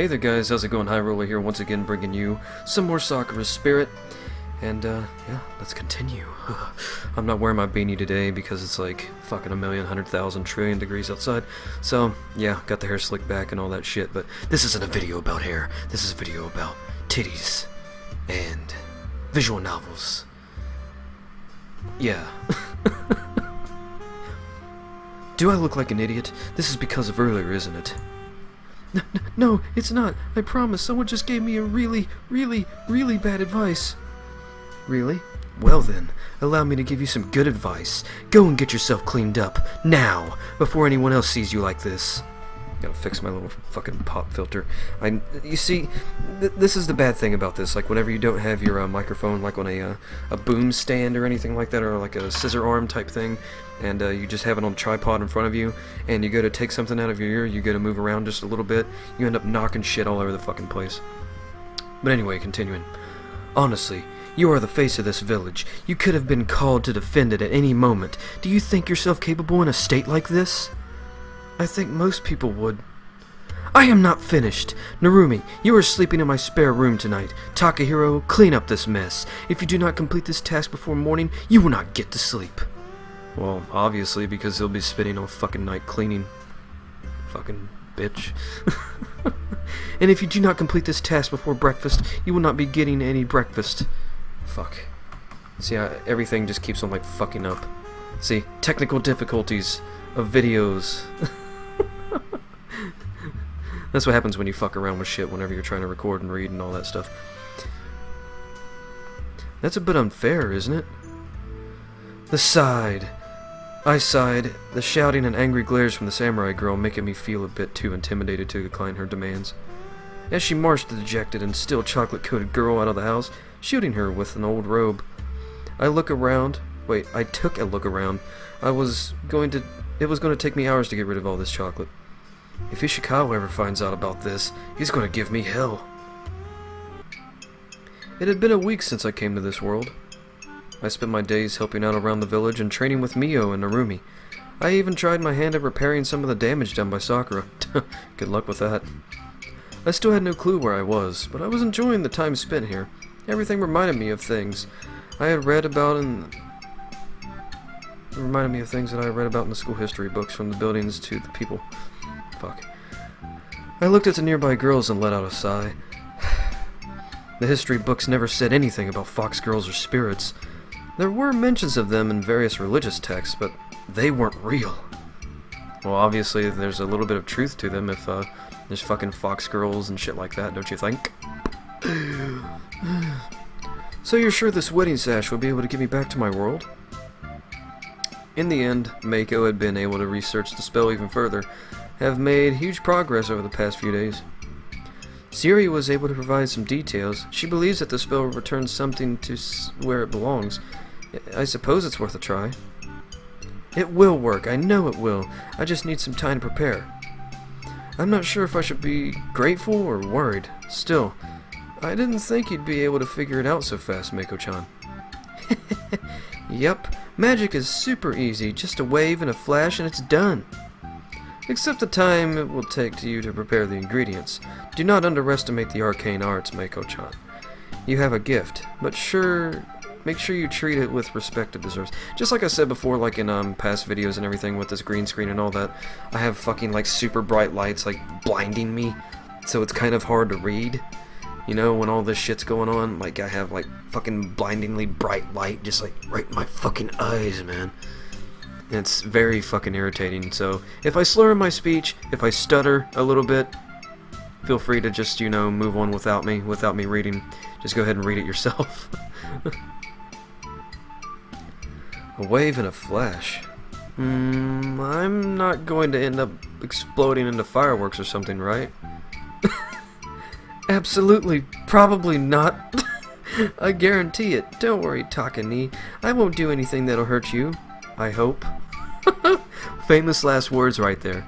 Hey there guys, how's it going? OIHighRoller here, once again bringing you some more Sakura Spirit. And yeah, let's continue. I'm not wearing my beanie today because it's like fucking 1,100,000 degrees outside. So yeah, got the hair slicked back and all that shit, but this isn't a video about hair. This is a video about titties and visual novels. Yeah. Do I look like an idiot? This is because of earlier, isn't it? No, it's not. I promise. Someone just gave me a really bad advice. Really? Well then, allow me to give you some good advice. Go and get yourself cleaned up, now, before anyone else sees you like this. Gotta fix my little fucking pop filter. You see, this is the bad thing about this. Like, whenever you don't have your microphone, like on a boom stand or anything like that, or like a scissor arm type thing, and you just have it on a tripod in front of you, and you go to take something out of your ear, you go to move around just a little bit, you end up knocking shit all over the fucking place. But anyway, continuing. Honestly, you are the face of this village. You could have been called to defend it at any moment. Do you think yourself capable in a state like this? I think most people would. I am not finished. Narumi, you are sleeping in my spare room tonight. Takahiro, clean up this mess. If you do not complete this task before morning, you will not get to sleep. Well, obviously, because he'll be spending all fucking night cleaning. Fucking bitch. And if you do not complete this task before breakfast, you will not be getting any breakfast. Fuck. See, everything just keeps on, like, fucking up. See, technical difficulties of videos. That's what happens when you fuck around with shit whenever you're trying to record and read and all that stuff. That's a bit unfair, isn't it? I sighed, the shouting and angry glares from the samurai girl making me feel a bit too intimidated to decline her demands. As she marched the dejected and still chocolate-coated girl out of the house, shielding her with an old robe. I took a look around. It was going to take me hours to get rid of all this chocolate. If Ishikawa ever finds out about this, he's going to give me hell. It had been a week since I came to this world. I spent my days helping out around the village and training with Mio and Narumi. I even tried my hand at repairing some of the damage done by Sakura. Good luck with that. I still had no clue where I was, but I was enjoying the time spent here. Everything reminded me of things I had read about in... It reminded me of things that I read about in the school history books, from the buildings to the people. Fuck. I looked at the nearby girls and let out a sigh. The history books never said anything about fox girls or spirits. There were mentions of them in various religious texts, but they weren't real. Well, obviously there's a little bit of truth to them if there's fucking fox girls and shit like that, don't you think? So you're sure this wedding sash will be able to get me back to my world? In the end, Mako had been able to research the spell even further, have made huge progress over the past few days. Siri was able to provide some details. She believes that the spell will return something to where it belongs. I suppose it's worth a try. It will work, I know it will. I just need some time to prepare. I'm not sure if I should be grateful or worried. Still, I didn't think you'd be able to figure it out so fast, Mako-chan. Yep, magic is super easy, just a wave and a flash and it's done. Except the time it will take to you to prepare the ingredients. Do not underestimate the arcane arts, Mako-chan. You have a gift, but make sure you treat it with respect it deserves. Just like I said before, like in past videos and everything with this green screen and all that, I have fucking like super bright lights like blinding me, so it's kind of hard to read. You know, when all this shit's going on, like I have like fucking blindingly bright light just like right in my fucking eyes, man. And it's very fucking irritating. So if I slur in my speech, if I stutter a little bit, feel free to just, you know, move on without me reading. Just go ahead and read it yourself. A wave and a flash. I'm not going to end up exploding into fireworks or something, right? Absolutely, probably not. I guarantee it. Don't worry, Takani. I won't do anything that'll hurt you. I hope. Famous last words right there.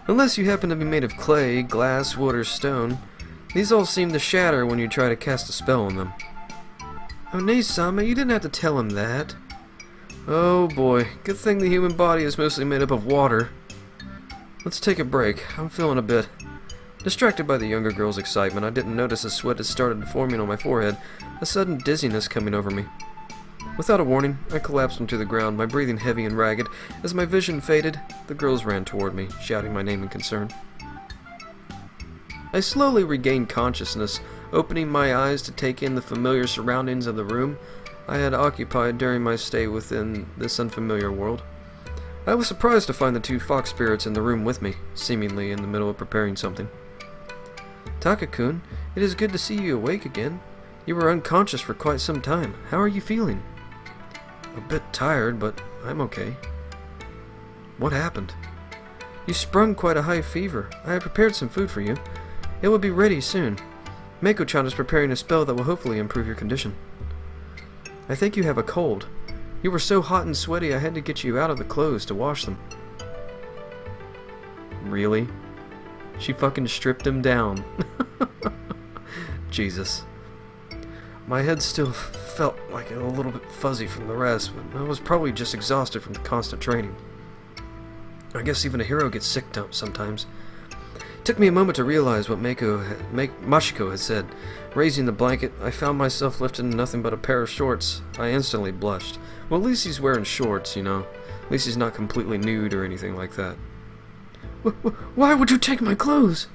Unless you happen to be made of clay, glass, wood, or stone. These all seem to shatter when you try to cast a spell on them. Oh, Nei-sama, you didn't have to tell him that. Oh boy, good thing the human body is mostly made up of water. Let's take a break. I'm feeling a bit Distracted by the younger girl's excitement, I didn't notice a sweat had started forming on my forehead, a sudden dizziness coming over me. Without a warning, I collapsed onto the ground, my breathing heavy and ragged. As my vision faded, the girls ran toward me, shouting my name in concern. I slowly regained consciousness, opening my eyes to take in the familiar surroundings of the room I had occupied during my stay within this unfamiliar world. I was surprised to find the two fox spirits in the room with me, seemingly in the middle of preparing something. Taka-kun, it is good to see you awake again. You were unconscious for quite some time. How are you feeling? A bit tired, but I'm okay. What happened? You sprung quite a high fever. I have prepared some food for you. It will be ready soon. Mako-chan is preparing a spell that will hopefully improve your condition. I think you have a cold. You were so hot and sweaty I had to get you out of the clothes to wash them. Really? She fucking stripped him down. Jesus. My head still felt like a little bit fuzzy from the rest, but I was probably just exhausted from the constant training. I guess even a hero gets sick sometimes. It took me a moment to realize what Mashiko had said. Raising the blanket, I found myself lifted in nothing but a pair of shorts. I instantly blushed. Well, at least he's wearing shorts, you know. At least he's not completely nude or anything like that. Why would you take my clothes?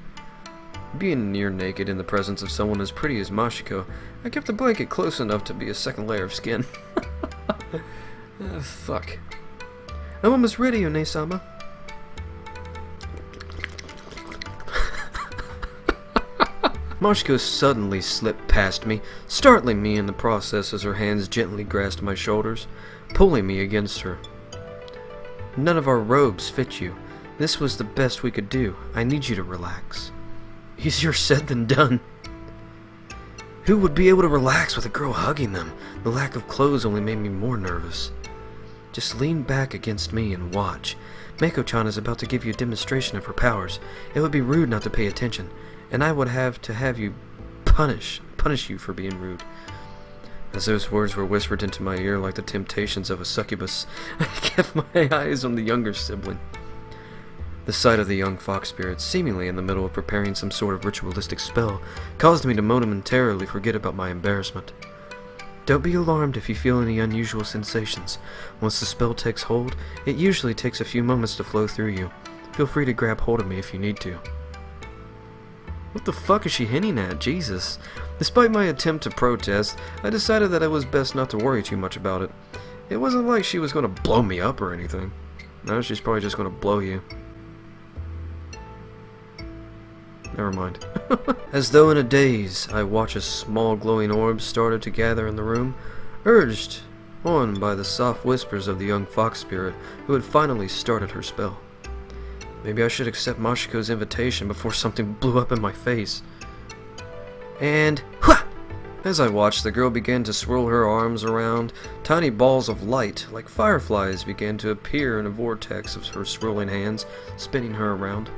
Being near naked in the presence of someone as pretty as Mashiko, I kept the blanket close enough to be a second layer of skin. Fuck. I'm almost ready, One-sama. Mashiko suddenly slipped past me, startling me in the process as her hands gently grasped my shoulders, pulling me against her. None of our robes fit you. This was the best we could do. I need you to relax. Easier said than done. Who would be able to relax with a girl hugging them? The lack of clothes only made me more nervous. Just lean back against me and watch. Mako-chan is about to give you a demonstration of her powers. It would be rude not to pay attention, and I would have to have you punish you for being rude. As those words were whispered into my ear like the temptations of a succubus, I kept my eyes on the younger sibling. The sight of the young fox spirit, seemingly in the middle of preparing some sort of ritualistic spell, caused me to momentarily forget about my embarrassment. Don't be alarmed if you feel any unusual sensations. Once the spell takes hold, it usually takes a few moments to flow through you. Feel free to grab hold of me if you need to. What the fuck is she hinting at? Jesus. Despite my attempt to protest, I decided that it was best not to worry too much about it. It wasn't like she was going to blow me up or anything. No, she's probably just going to blow you. Never mind. As though in a daze, I watch a small glowing orb started to gather in the room, urged on by the soft whispers of the young fox spirit who had finally started her spell. Maybe I should accept Mashiko's invitation before something blew up in my face. And hwah! As I watched, the girl began to swirl her arms around. Tiny balls of light, like fireflies, began to appear in a vortex of her swirling hands, spinning around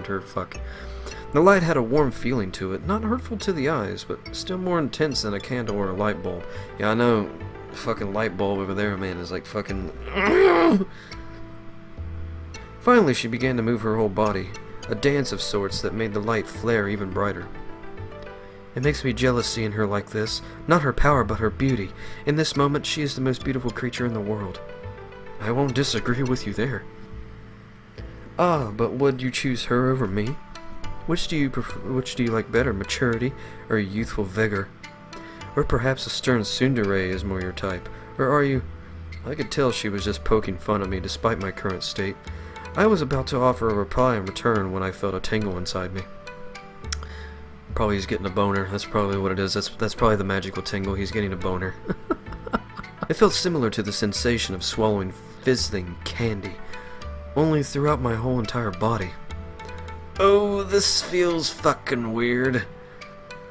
her, fuck. The light had a warm feeling to it, not hurtful to the eyes, but still more intense than a candle or a light bulb. Yeah, I know, the fucking light bulb over there, man, is like fucking... Finally, she began to move her whole body, a dance of sorts that made the light flare even brighter. It makes me jealous seeing her like this, not her power, but her beauty. In this moment, she is the most beautiful creature in the world. I won't disagree with you there. Ah, but would you choose her over me? Which do you like better, maturity or youthful vigor? Or perhaps a stern tsundere is more your type? Or are you... I could tell she was just poking fun at me despite my current state. I was about to offer a reply in return when I felt a tingle inside me. Probably he's getting a boner. That's probably what it is. That's probably the magical tingle. He's getting a boner. It felt similar to the sensation of swallowing fizzling candy, only throughout my whole entire body. Oh, this feels fucking weird.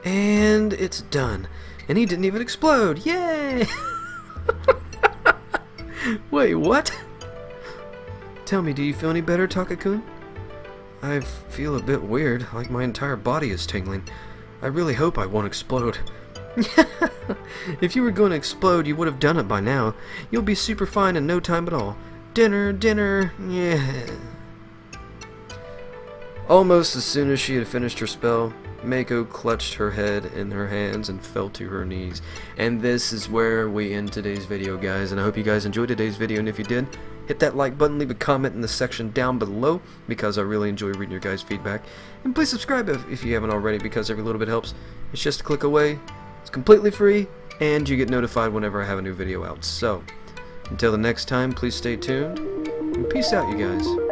And it's done. And he didn't even explode. Yay! Wait, what? Tell me, do you feel any better, Taka-kun? I feel a bit weird, like my entire body is tingling. I really hope I won't explode. If you were going to explode, you would have done it by now. You'll be super fine in no time at all. Dinner, yeah. Almost as soon as she had finished her spell, Mako clutched her head in her hands and fell to her knees. And this is where we end today's video, guys, and I hope you guys enjoyed today's video, and if you did, hit that like button, leave a comment in the section down below, because I really enjoy reading your guys' feedback. And please subscribe if you haven't already, because every little bit helps. It's just a click away, it's completely free, and you get notified whenever I have a new video out. So, until the next time, please stay tuned, and peace out, you guys.